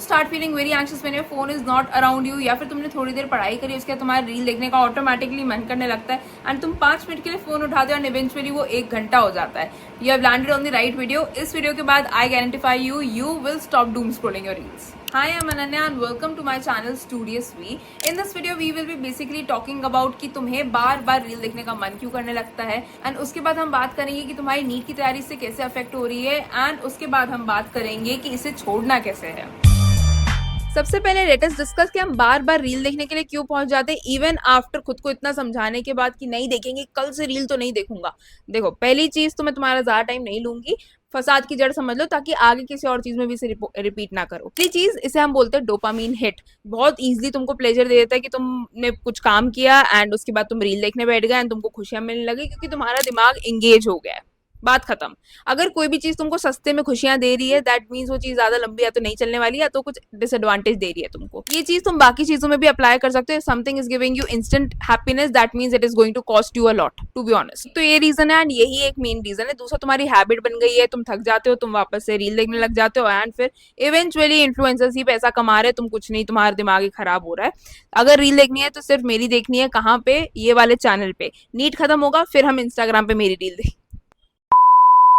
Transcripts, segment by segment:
Start feeling very anxious when your phone is not around you, या फिर तुमने थोड़ी देर पढ़ाई करी उसके बाद तुम्हारा रील देखने का ऑटोमेटिकली मन करने लगता है एंड तुम 5 मिनट के लिए फोन उठाते हो एंड इवेंचुअली वो 1 घंटा हो जाता है. You have landed on the right video. इस वीडियो के बाद I guarantee if you will stop doom scrolling your reels. Hi, I'm Ananya and welcome to my channel Studious V. In this video we will be basically talking about कि तुम्हें बार बार reel देखने का मन क्यों करने लगता है, एंड उसके बाद हम बात करेंगे कि तुम्हारी नीट की तैयारी से कैसे अफेक्ट हो रही है, एंड उसके बाद हम बात करेंगे कि इसे छोड़ना कैसे है. सबसे पहले लेट अस डिस्कस कि हम बार बार रील देखने के लिए क्यों पहुंच जाते हैं इवन आफ्टर खुद को इतना समझाने के बाद कि नहीं देखेंगे, कल से रील तो नहीं देखूंगा. देखो, पहली चीज तो मैं तुम्हारा ज्यादा टाइम नहीं लूंगी, फसाद की जड़ समझ लो ताकि आगे किसी और चीज में भी इसे रिपीट ना करो. पहली चीज, इसे हम बोलते हैं डोपामीन हिट. बहुत इजीली तुमको प्लेजर दे देता है कि तुमने कुछ काम किया एंड उसके बाद तुम रील देखने बैठ गए एंड तुमको खुशियां मिलने लगी क्योंकि तुम्हारा दिमाग एंगेज हो गया है. बात खत्म. अगर कोई भी चीज तुमको सस्ते में खुशियां दे रही है, दैट मीन्स वो चीज ज्यादा लंबी या तो नहीं चलने वाली या तो कुछ डिसएडवांटेज दे रही है तुमको. ये चीज तुम बाकी चीजों में भी अप्लाई कर सकते हो. Something is giving you instant happiness, that means it is going to cost you a lot, to be honest. तो ये रीजन है एंड यही एक मेन रीजन है. दूसरा, तुम्हारी हैबिट बन गई है, तुम थक जाते हो, तुम वापस से रील देखने लग जाते हो एंड फिर इवेंचुअली इन्फ्लुएंसर्स ही पैसा कमा रहे हैं, तुम कुछ नहीं, तुम्हारा दिमाग ही खराब हो रहा है. अगर रील देखनी है तो सिर्फ मेरी देखनी है. कहाँ पे? ये वाले चैनल पे. नीट खत्म होगा फिर हम इंस्टाग्राम पे मेरी रील देखेंगे.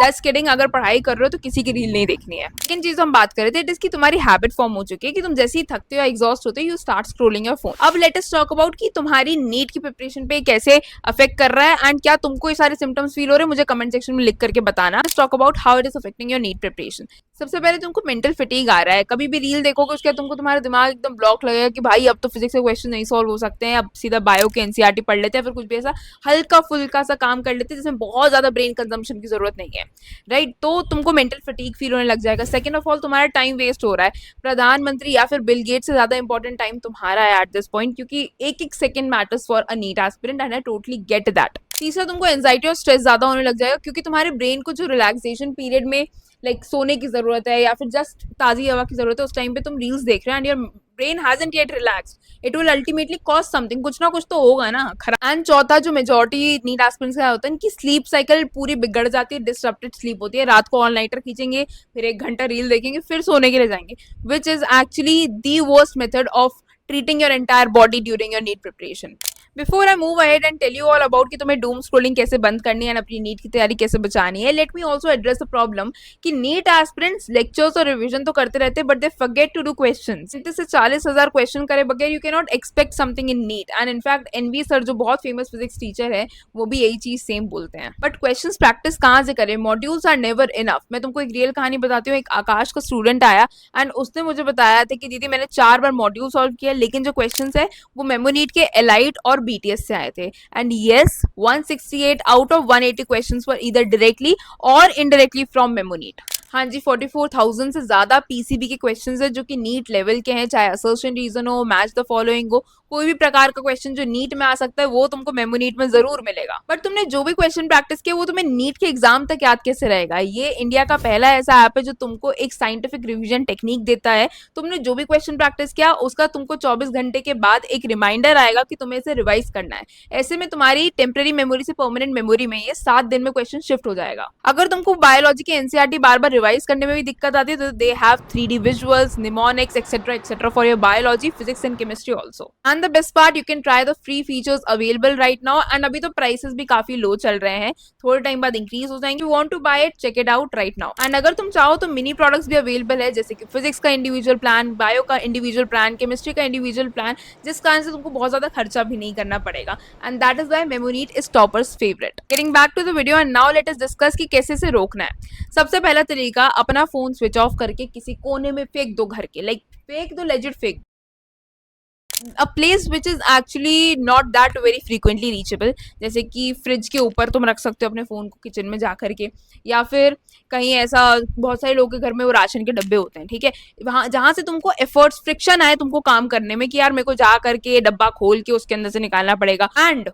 Just kidding. अगर पढ़ाई कर रहे हो तो किसी की रील नहीं देखनी है. सेकंड चीज हम बात कर रहे थे, इट इज की तुम्हारी हैबिट फॉर्म हो चुकी है कि तुम जैसे ही थकते हो या एग्जॉस्ट होते हो you start scrolling your phone. अब लेट अस टॉक अबाउट कि तुम्हारी नीट की प्रिपरेशन पे कैसे अफेक्ट कर रहा है एंड क्या तुमको ये सारे सिम्टम्स फील हो रहे हैं. मुझे कमेंट सेक्शन में लिख करके बताना. Let's talk about how it is affecting your NEET preparation. सबसे पहले तुमको मेंटल फटीग आ रहा है. कभी भी रील देखोगे उसके बाद तुमको तुम्हारा दिमाग एकदम ब्लॉक लगेगा कि भाई अब तो फिजिक्स के क्वेश्चन नहीं सॉल्व हो सकते हैं, अब सीधा बायो के एनसीईआरटी पढ़ लेते हैं, फिर कुछ भी ऐसा हल्का फुल्का सा काम कर लेते हैं जिसमें बहुत ज्यादा ब्रेन कंजम्पशन की जरूरत नहीं है, राइट. तो तुमको मेंटल फटीग फील होने लग जाएगा. सेकंड ऑफ ऑल, तुम्हारा टाइम वेस्ट हो रहा है. प्रधानमंत्री या फिर बिल गेट से ज्यादा इंपॉर्टेंट टाइम तुम्हारा है एट दिस पॉइंट, क्योंकि एक एक second matters for a NEET aspirant and I totally get that. तीसरा, तुमको एंजाइटी और स्ट्रेस ज्यादा होने लग जाएगा क्योंकि तुम्हारे ब्रेन को जो रिलैक्सेशन पीरियड में लाइक सोने की जरूरत है या फिर जस्ट ताजी हवा की जरूरत है, उस टाइम पे तुम रील्स देख रहे हो and your brain hasn't yet relaxed. It will ultimately cause something. कुछ ना कुछ तो होगा ना खराब. एंड चौथा, जो मेजॉरिटी नीट एस्पिरेंट्स का होता है, इनकी स्लीप साइकिल पूरी बिगड़ जाती है, डिसरप्टेड स्लीप होती है. रात को ऑल नाइटर खींचेंगे, फिर 1 घंटा रील देखेंगे, फिर सोने के लिए जाएंगे, which is actually the worst method of treating your entire body during your NEET preparation. Before I move ahead and tell you all about कि तुम्हें डूम स्क्रोलिंग कैसे बंद करनी है और अपनी नीट की तैयारी कैसे बचानी है, let me also address the problem कि नीट एस्पिरेंट्स लेक्चर्स और रिवीजन तो करते रहते हैं but they forget to do questions. 30 से 40,000 क्वेश्चन करे बगैर you can not expect something in NEET. And in fact NV sir जो बहुत फेमस फिजिक्स टीचर है वो भी यही चीज सेम बोलते हैं. बट क्वेश्चन प्रैक्टिस कहाँ से करें? Modules are never enough. मैं तुमको एक रियल कहानी बताती हूँ. एक आकाश का स्टूडेंट आया एंड उसने मुझे बताया था कि दीदी मैंने 4 बार मॉड्यूल सॉल्व किया लेकिन जो क्वेश्चन है वो मेमोनीट के एलाइट और बीटीएस से आए थे. And yes, 168 out of 180 questions were either directly or indirectly from Memoneat. हाँ जी, 44,000 से ज्यादा पीसीबी के क्वेश्चंस है जो कि नीट लेवल के हैं, चाहे असर्शन रीजन हो, मैच द फॉलोइंग हो, कोई भी प्रकार का क्वेश्चन जो नीट में आ सकता है वो तुमको मेमोनीट में जरूर मिलेगा. बट तुमने जो भी क्वेश्चन प्रैक्टिस किया वो तुम्हें नीट के एग्जाम तक याद कैसे रहेगा? ये इंडिया का पहला ऐसा ऐप है जो तुमको एक साइंटिफिक रिविजन टेक्निक देता है. तुमने जो भी क्वेश्चन प्रैक्टिस किया उसका तुमको 24 घंटे के बाद एक रिमाइंडर आएगा कि तुम्हें इसे रिवाइज करना है. ऐसे में तुम्हारी टेम्पररी मेमोरी से परमानेंट मेमोरी में ये 7 दिन में क्वेश्चन शिफ्ट हो जाएगा. अगर तुमको बायोलॉजी के एनसीईआरटी बार बार रिवाइज करने में भी दिक्कत आती है तो they have 3D visuals, mnemonics etcetera for your biology, physics and chemistry also. And the best part, you can try the free features available right now. And अभी तो प्राइसेस भी काफी लो चल रहे हैं, थोड़े टाइम बाद इंक्रीज हो जाएंगे. You want to buy it, check it out right now. And अगर तुम चाहो तो मिनी प्रोडक्ट्स भी अवेलेबल है, जैसे कि फिजिक्स का इंडिविजुअल प्लान, बायो का इंडिविजुअल प्लान, केमिस्ट्री का इंडिविजुअल प्लान, जिस कारण से तुमको बहुत ज्यादा खर्चा भी नहीं करना पड़ेगा. And that is why MemoNEET is toppers favourite. Getting back to the video and now let us discuss कि कैसे से रोकना है. सबसे पहला तरीका, अपना फोन स्विच ऑफ करके किसी कोने में फेंक दो घर के. लाइक फेंक दो, लेजिट फेंक. A place which is actually not that very frequently reachable, जैसे कि फ्रिज के ऊपर तुम रख सकते हो अपने फोन को, किचन में जा करके, या फिर कहीं ऐसा, बहुत सारे लोगों के घर में वो राशन के डब्बे होते हैं, ठीक है, वहाँ जहाँ से तुमको एफर्ट्स फ्रिक्शन आए तुमको काम करने में कि यार मेरे को जा करके डब्बा खोल के उसके अंदर से निकालना पड़ेगा. एंड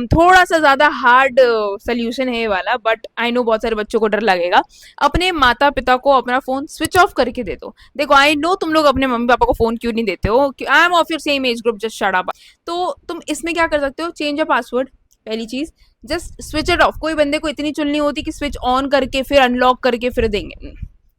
थोड़ा सा ज्यादा हार्ड सोल्यूशन है ये वाला, बट आई नो बहुत सारे बच्चों को डर लगेगा. अपने माता पिता को अपना फोन स्विच ऑफ करके दे दो. देखो, आई नो तुम लोग अपने मम्मी पापा को फोन क्यों नहीं देते हो, I am of your same age group, just shut up. तो तुम इसमें क्या कर सकते हो, चेंज योर पासवर्ड. पहली चीज, जस्ट स्विच इट ऑफ. कोई बंदे को इतनी चुलनी होती कि स्विच ऑन करके फिर अनलॉक करके फिर देंगे.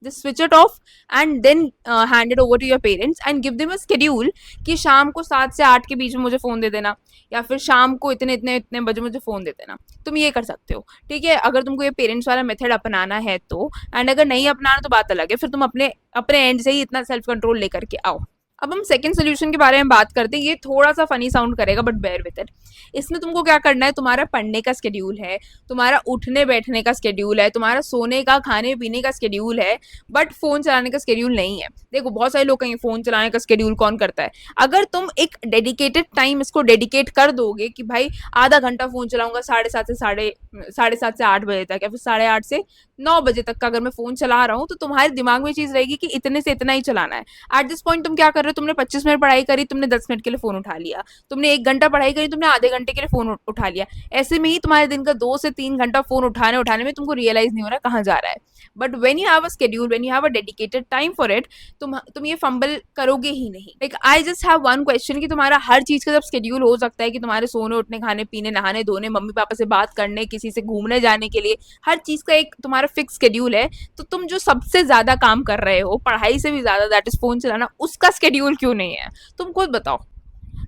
just switch it off and then hand it over to your parents and give them a schedule कि शाम को 7 से 8 के बीच में मुझे फ़ोन दे देना, या फिर शाम को इतने इतने इतने बजे मुझे फ़ोन दे देना। तुम ये कर सकते हो, ठीक है, अगर तुमको ये पेरेंट्स वाला मेथड अपनाना है तो। एंड अगर नहीं अपनाना तो बात अलग है, फिर तुम अपने अपने एंड से ही इतना सेल्फ कंट्रोल लेकर के आओ। अब हम सेकंड सोल्यूशन के बारे में बात करते हैं। ये थोड़ा सा फनी साउंड करेगा बट बेयर विद इट। इसमें तुमको क्या करना है, तुम्हारा पढ़ने का स्केड्यूल है, तुम्हारा उठने बैठने का स्केड्यूल है, तुम्हारा सोने का खाने पीने का स्केड्यूल है, बट फोन चलाने का स्केड्यूल नहीं है। देखो बहुत सारे लोग कहेंगे फोन चलाने का स्केड्यूल कौन करता है। अगर तुम एक डेडिकेटेड टाइम इसको डेडिकेट कर दोगे कि भाई आधा घंटा फोन चलाऊंगा 7:30 से साढ़े सात से 8 बजे तक, या फिर 8:30 से 9 बजे तक का अगर मैं फोन चला रहा हूँ, तो तुम्हारे दिमाग में चीज रहेगी कि इतने से इतना ही चलाना है। एट दिस पॉइंट तुम क्या कर रहे हो, तुमने 25 मिनट पढ़ाई करी, तुमने 10 मिनट के लिए फोन उठा लिया, तुमने 1 घंटा पढ़ाई करी, तुमने आधे घंटे के लिए फोन उठा लिया। ऐसे में ही तुम्हारे दिन का 2 से 3 घंटा फोन उठाने उठाने में तुमको रियलाइज नहीं हो रहा कहाँ जा रहा है। But when you have a schedule, when you have a dedicated time for it, तुम ये फंबल करोगे ही नहीं। Like I just have one question, कि तुम्हारा हर चीज का जब स्केड्यूल हो सकता है कि तुम्हारे सोने उठने खाने पीने नहाने धोने मम्मी पापा से बात करने किसी से घूमने जाने के लिए हर चीज का एक तुम्हारा फिक्स स्केड्यूल है, तो तुम जो सबसे ज्यादा काम कर रहे हो पढ़ाई से भी ज्यादा, दैट इज फोन चलाना, उसका स्केड्यूल क्यों नहीं है? तुम खुद बताओ।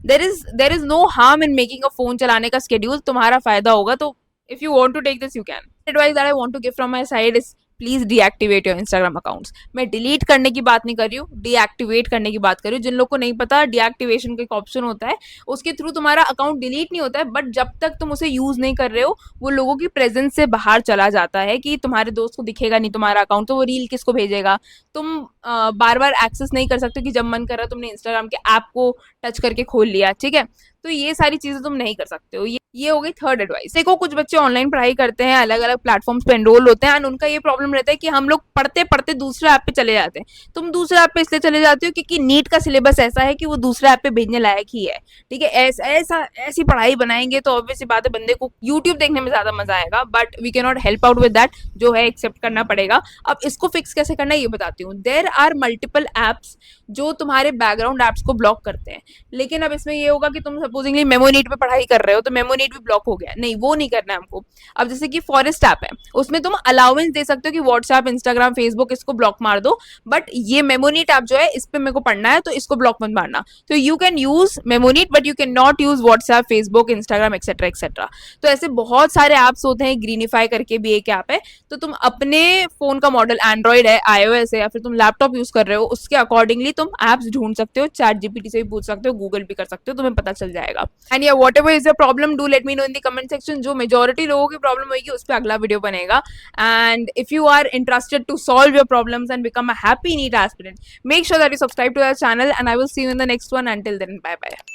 There is no harm in making a phone चलाने का स्केड्यूल, तुम्हारा फायदा होगा। तो if you want to take this you can. Advice that I want to give from my side is please deactivate your Instagram accounts. मैं delete करने की बात नहीं कर रही हूँ, डीएक्टिवेट करने की बात कर रही हूँ। जिन लोग को नहीं पता, डीएक्टिवेशन का एक ऑप्शन होता है, उसके थ्रू तुम्हारा अकाउंट डिलीट नहीं होता है, बट जब तक तुम उसे यूज नहीं कर रहे हो वो लोगों की प्रेजेंस से बाहर चला जाता है, कि तुम्हारे दोस्त को दिखेगा नहीं तुम्हारा अकाउंट, तो वो रील किसको भेजेगा। तुम बार बार एक्सेस नहीं कर सकते कि जब मन कर रहा तुमने इंस्टाग्राम के ऐप को टच करके खोल लिया, ठीक है। तो ये सारी चीजें तुम नहीं कर सकते हो। ये हो गई थर्ड एडवाइस। देखो कुछ बच्चे ऑनलाइन पढ़ाई करते हैं, अलग अलग प्लेटफॉर्म्स पे एनरोल होते हैं, एंड उनका ये प्रॉब्लम रहता है कि हम लोग पढ़ते पढ़ते दूसरे ऐप पे चले जाते हैं। तुम दूसरे ऐप पे इसलिए चले जाते हो क्योंकि नीट का सिलेबस ऐसा है कि वो दूसरे ऐप पे भेजने लायक ही है, ठीक है। ऐसी पढ़ाई बनाएंगे तो ऑब्वियसली बात है बंदे को यूट्यूब देखने में ज्यादा मजा आएगा, but we can not help out with that, जो है एक्सेप्ट करना पड़ेगा। अब इसको फिक्स कैसे करना है ये बताती हूँ। देयर आर मल्टीपल एप्स जो तुम्हारे बैकग्राउंड एप्स को ब्लॉक करते हैं, लेकिन अब इसमें ये होगा कि तुम सपोजिंगली मेमोनीट पे पढ़ाई कर रहे हो तो मेमोनीट भी ब्लॉक हो गया, नहीं वो नहीं करना है हमको। अब जैसे कि फॉरेस्ट ऐप है, उसमें तुम अलाउंस दे सकते हो कि व्हाट्सएप इंस्टाग्राम फेसबुक इसको ब्लॉक मार दो, बट ये मेमोनीट ऐप जो है इस पे मेरे को पढ़ना है तो इसको ब्लॉक मत मारना। तो you can use Memonit but you can not use WhatsApp Facebook Instagram etcetera etcetera. तो ऐसे बहुत सारे ऐप्स होते हैं, ग्रीनिफाई करके भी एक ऐप है। तो तुम अपने फोन का मॉडल एंड्रॉइड है, iOS है, या फिर तुम लैपटॉप यूज कर रहे हो, उसके अकॉर्डिंगली तुम एप्स ढूंढ सकते हो, चैट जीपीटी से भी पूछ सकते हो, गूगल भी कर सकते हो, तुम्हें पता चल जाएगा। एंड या whatever is the problem do let me know in the comment section. जो मेजोरिटी लोगों की प्रॉब्लम होगी उस पर अगला वीडियो बनेगा। And if you are interested to solve your problems and become a happy NEET aspirant, make sure that you subscribe to our channel and I will see you in the next one. Until then bye bye.